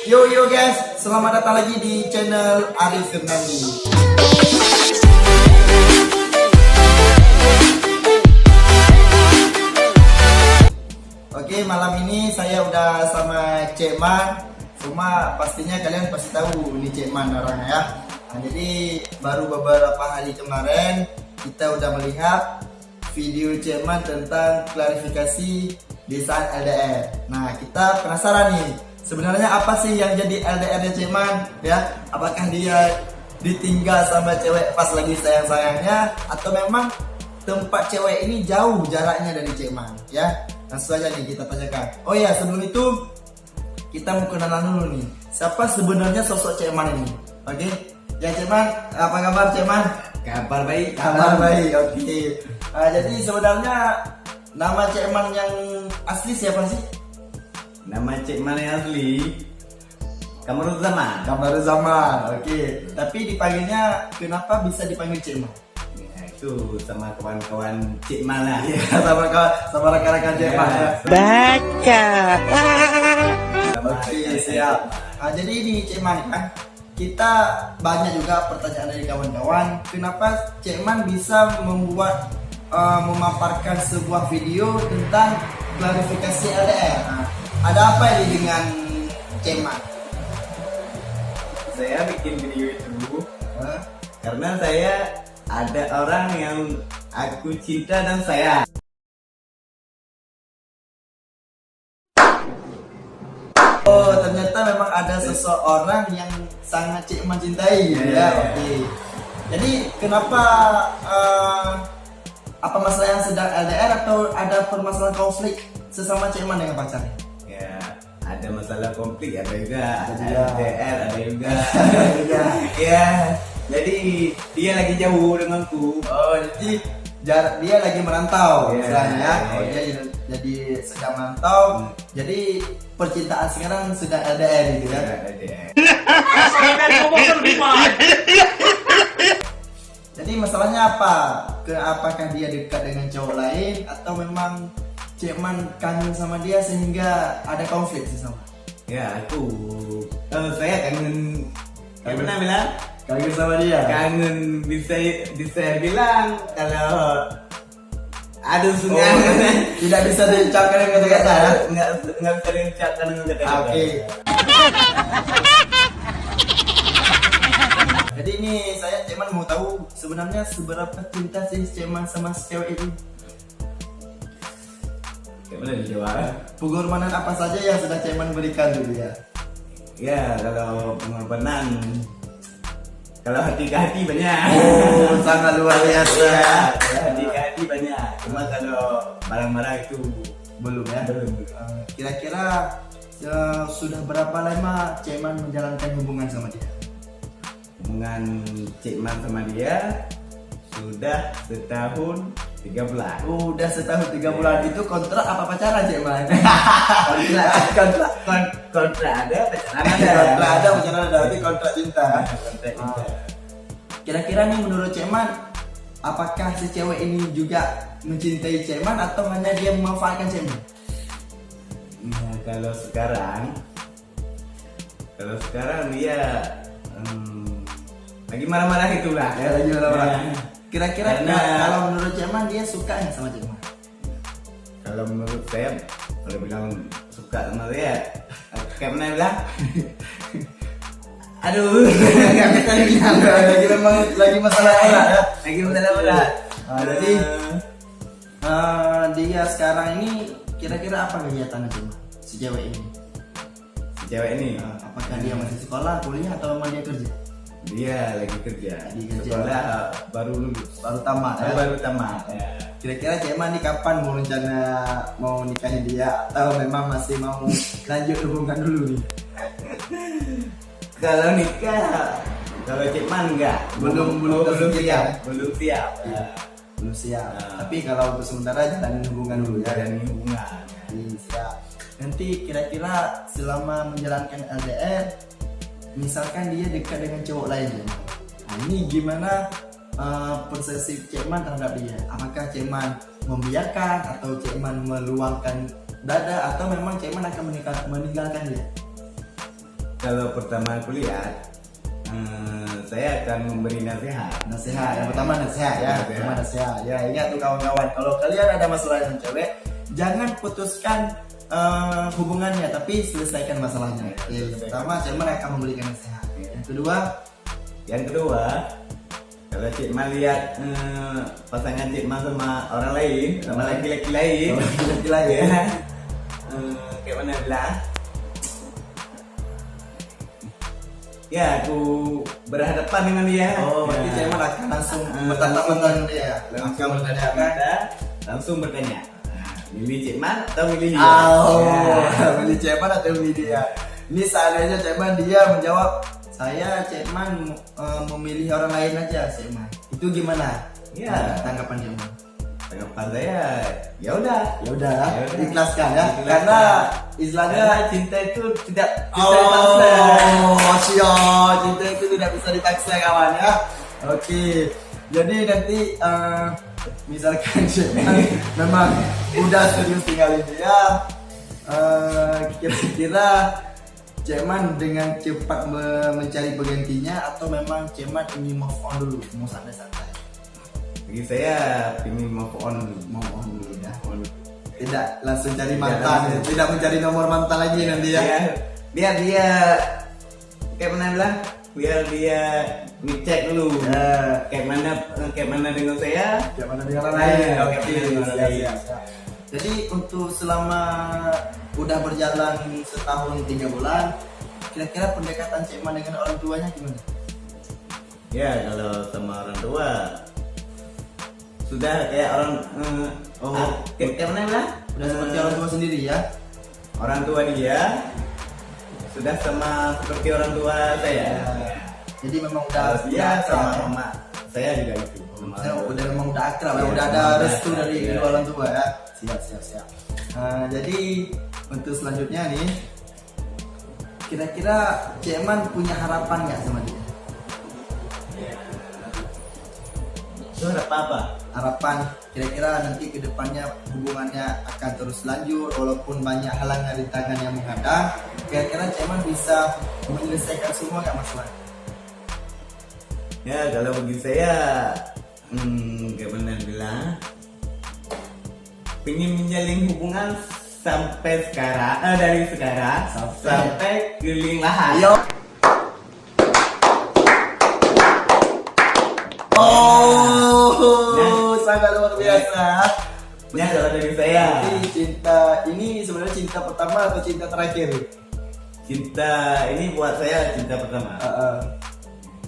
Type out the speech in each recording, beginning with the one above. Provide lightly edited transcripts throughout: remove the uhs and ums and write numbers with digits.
Yo guys, selamat datang lagi di channel Arif Fernandi. Oke, malam ini saya udah sama Cek Man. Cuma pastinya kalian pasti tahu ini Cek Man orangnya ya. Nah, jadi baru beberapa hari kemarin kita udah melihat video Cek Man tentang klarifikasi desain LDR. Nah, kita penasaran nih, sebenarnya apa sih yang jadi LDR-nya Cek Man ya? Apakah dia ditinggal sama cewek pas lagi sayang-sayangnya, atau memang tempat cewek ini jauh jaraknya dari Cek Man ya? Langsung aja nih kita tanyakan. Oh ya, sebelum itu kita mau kenalan dulu nih, siapa sebenarnya sosok Cek Man ini? Oke, ya Cek Man, apa kabar Cek Man? Kabar baik. Kabar baik, oke. Jadi sebenarnya nama Cek Man yang asli siapa sih? Nama Cek Man yang asli Kamaruzzaman. Kamaruzzaman, oke. Tapi dipanggilnya, kenapa bisa dipanggil Cek Man? Ya, itu sama kawan-kawan Cek Man lah. Ya, sama rekan-rekan Cek Man ya. Baca. Oke, siap. Jadi ini Cek Man kan, kita banyak juga pertanyaan dari kawan-kawan, kenapa Cek Man bisa memaparkan sebuah video tentang klarifikasi LDR. Nah, ada apa ini dengan Cek Man? Saya bikin video itu karena saya ada orang yang aku cinta dan sayang. Oh, ternyata memang ada seseorang yang sangat Cek Man cintai ya. Oke. Jadi kenapa apa masalah yang sedang LDR atau ada permasalahan konflik sesama Cek Man dengan pacarnya? Ya, ada masalah konflik, ada juga juga. LDR, ada juga. Ya, jadi dia lagi jauh denganku. Oh, jadi dia lagi merantau, istilahnya ya. Oh, yeah. dia jadi sedang merantau. Jadi percintaan sekarang sudah LDR gitu ya. LDR. Jadi masalahnya apa? Apakah dia dekat dengan cowok lain atau memang Cek Man kangen sama dia sehingga ada konflik sesama? Ya, saya kangen. Kayak pernah bilang? Kangen sama dia? Kangen bisa bilang kalau aduh sungai Tidak bisa diucapkan dengan kata-kata ya? nggak bisa diucapkan dengan kata-kata. Oke. Jadi ini saya Cek Man mau tahu sebenarnya seberapa cinta sih Cek Man sama si cewek itu? Kayak mana dijawab? Pengorbanan apa saja yang sudah Cek Man berikan dulu ya? Ya, kalau pengorbanan, kalau hati ke hati banyak. Oh, sangat luar biasa. Ya, hati ke hati banyak. Cuma kalau barang-barang itu Belum ya? belum. Kira-kira sudah berapa lama Cek Man menjalankan hubungan sama dia? Hubungan Cek Man sama dia sudah setahun 3 bulan. Udah setahun 3 bulan. Itu kontrak apa pacaran Cek Man? Kontrak ada, pacaran ada. Kontrak ada, pacaran ada. Berarti kontrak cinta. Kontrak cinta. Kira-kira nih menurut Cek Man, apakah si cewek ini juga mencintai Cek Man atau hanya dia memanfaatkan Cek Man? Nah, kalau sekarang dia lagi marah-marah itu lah. Ya, lagi marah-marah. Nah, Kira-kira kalau menurut Cek Man dia suka nggak sama Cek Man? kalau menurut saya, kalau bilang suka sama dia, karena bilang aduh nggak bisa dibilang. lagi masalah berat ya. Lagi masalah berat. Jadi dia sekarang ini kira-kira apa kegiatannya Cek Man? Si cewek ini? Si cewek ini, Apakah dia masih sekolah, kuliah atau memang dia kerja? dia lagi kerja. Lagi kerja. Sekolah baru lulus. Baru tamat ya? Baru tamat. Ya. Kira-kira Cek Man nih kapan mau rencana mau nikahin dia atau memang masih mau lanjut hubungan dulu nih? Kalau nikah, kalau Cek Man enggak, Belum siap. Belum siap. Ya. Belum siap. Nah. Tapi kalau untuk sementara jalanin hubungan dulu ya. Dan hubungan. Siap. Nanti kira-kira selama menjalankan LDR, misalkan dia dekat dengan cowok lain ya. Nah, ini gimana persepsi Cek Man terhadap dia? Apakah Cek Man membiarkan atau Cek Man meluangkan dada atau memang Cek Man akan meninggalkan dia? kalau pertama aku lihat, saya akan memberi nasihat. Nasihat yang pertama, nasihat ya. Nasihat. Pertama nasihat ya. Ingat tuh kawan-kawan, kalau kalian ada masalah dengan cewek, jangan putuskan hubungannya, tapi selesaikan masalahnya. Yang pertama, Cekman akan memberikan nasihat. Yang kedua, Kalau Cik Man lihat pasangan Cik Man sama orang lain, sama laki-laki lain, ya. kayak mana bilang? Ya, aku berhadapan dengan dia. Oh, berarti Ya. Cekman akan langsung bertatap muka dengan dia. Langsung langsung bertanya. Milih Cik Man atau milih dia? Oh, Ya. milih Cekman atau milih dia? Ini seandainya Cekman dia menjawab, saya Cekman memilih orang lain aja Cekman. Itu gimana? Ya. Tanggapan Cekman. Tanggapan saya, ya udah. Ya udah, Ya udah. ikhlaskan ya. Ikhlaskan. Karena istilahnya Karena cinta itu tidak bisa dipaksa. oh, siap. Cinta itu tidak bisa dipaksa kawan ya. Oke. Jadi nanti misalkan Cekman memang udah serius tinggalin dia, kira-kira Cekman dengan cepat mencari penggantinya atau memang Cekman ingin move on dulu, mau santai-santai? Bagi saya ingin move on Dulu ya. on. Tidak langsung cari mantan, langsung. tidak mencari nomor mantan lagi nanti ya. Biar dia kayak mana bilang, biar dia ngecek dulu Ya. kayak mana dengan saya. Jangan ada yang lain. Oke, Oke, siap. Jadi untuk selama udah berjalan setahun 3 bulan, kira-kira pendekatan Cekman dengan orang tuanya gimana? Ya, kalau sama orang tua sudah kayak orang kayak mana bilang, Udah seperti orang tua sendiri ya? orang tua dia sudah sama seperti orang tua saya. Jadi memang udah Kalau dia sama akrab, ya? mama saya juga itu. Sama Saya orang tua. udah memang udah akrab, ya, Iya, udah ada udah restu akrab, dari iya. kedua orang tua ya. Siap. Jadi untuk selanjutnya nih, kira-kira Cekman punya harapan nggak sama dia? Itu apa? Harapan kira-kira nanti kedepannya hubungannya akan terus lanjut walaupun banyak halangan rintangan yang menghadang, kira-kira Cekman bisa menyelesaikan semua nggak masalah? Ya, kalau bagi saya kayak benar bilang, ingin menjalin hubungan sampai sekarang, dari sekarang sampai keliling lahat. Ayo. Oh, sangat luar biasa. Ya, kalau dari saya, Jadi cinta ini sebenarnya cinta pertama atau cinta terakhir? cinta ini buat saya cinta pertama.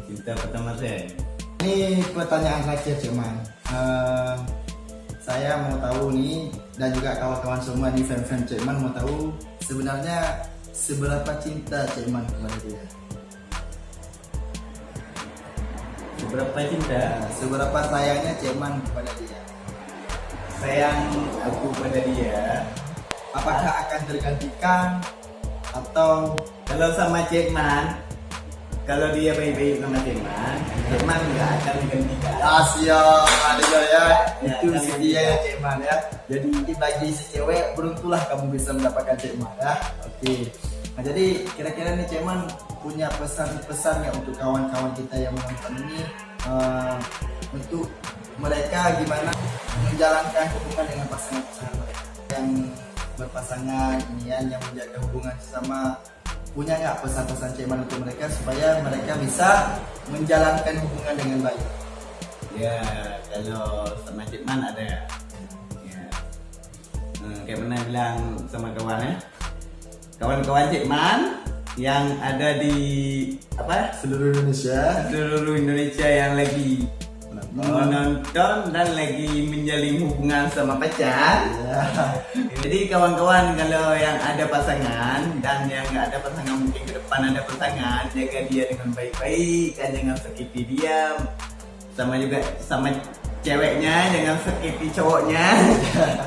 Cinta pertama saya. Ini pertanyaan terakhir Cekman. Saya mau tahu nih, dan juga kawan-kawan semua di fan-fan Cekman mau tahu sebenarnya seberapa cinta Cekman kepada dia. Seberapa cinta Seberapa sayangnya Cekman kepada dia. sayang aku pada dia. Apakah akan tergantikan atau Kalau sama Cekman, kalau dia baik-baik sama Cekman nggak akan digantikan. Asia ada ya, Ya, itu kan setia ya Cekman ya. Jadi bagi si cewek beruntunglah kamu bisa mendapatkan Cekman ya. Oke. Nah jadi kira-kira nih Cekman punya pesan-pesan ya untuk kawan-kawan kita yang menonton ini, untuk mereka gimana menjalankan hubungan dengan pasangan-pasangan mereka yang berpasangan ini ya, yang menjaga hubungan sesama. Punya nggak pesan-pesan Cekman untuk mereka supaya mereka bisa menjalankan hubungan dengan baik? Ya, kalau sama Cekman ada ya. Kayak pernah bilang sama kawannya, kawan-kawan Cekman yang ada di Seluruh Indonesia. seluruh Indonesia yang lagi menonton dan lagi menjalin hubungan sama pacar. Ya. Jadi kawan-kawan kalau yang ada pasangan dan yang nggak ada pasangan, mungkin ke depan ada pasangan, jaga dia dengan baik-baik, kan jangan sakiti dia. Sama juga sama ceweknya, jangan sakiti cowoknya.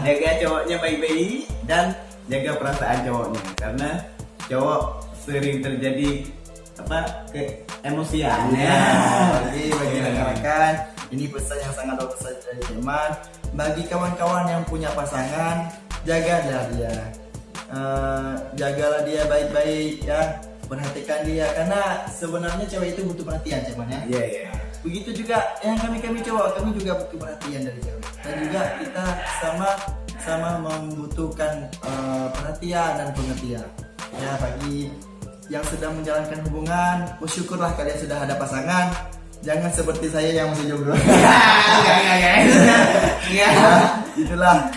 Jaga cowoknya baik-baik dan jaga perasaan cowoknya, karena cowok sering terjadi emosian ya. Bagi rekan-rekan, ini pesan yang sangat bagus dari Cekman. Bagi kawan-kawan yang punya pasangan, jagalah dia, jagalah dia baik-baik ya. perhatikan dia, karena sebenarnya cewek itu butuh perhatian cuman ya. Iya, iya. Begitu juga yang kami cowok, kami juga butuh perhatian dari cewek, dan juga kita sama membutuhkan perhatian dan pengertian ya. Bagi yang sedang menjalankan hubungan, bersyukurlah kalian sudah ada pasangan, jangan seperti saya yang masih jomblo. Iya. Itulah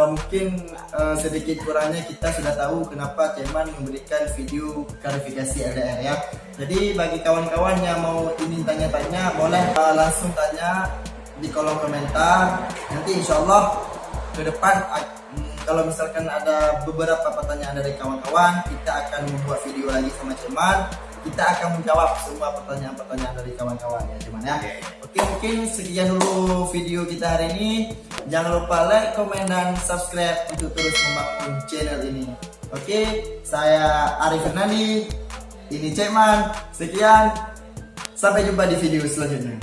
mungkin sedikit kurangnya kita sudah tahu kenapa Ceman memberikan video klarifikasi LDR ya. Jadi bagi kawan-kawan yang mau ingin tanya-tanya, boleh langsung tanya di kolom komentar. Nanti insya Allah ke depan kalau misalkan ada beberapa pertanyaan dari kawan-kawan, kita akan membuat video lagi sama Ceman. Kita akan menjawab semua pertanyaan-pertanyaan dari kawan-kawan ya Ceman ya. Oke, mungkin sekian dulu video kita hari ini. Jangan lupa like, komen, dan subscribe untuk terus membangun channel ini. Oke, saya Arif Fernandi, ini Ceman. Sekian, sampai jumpa di video selanjutnya.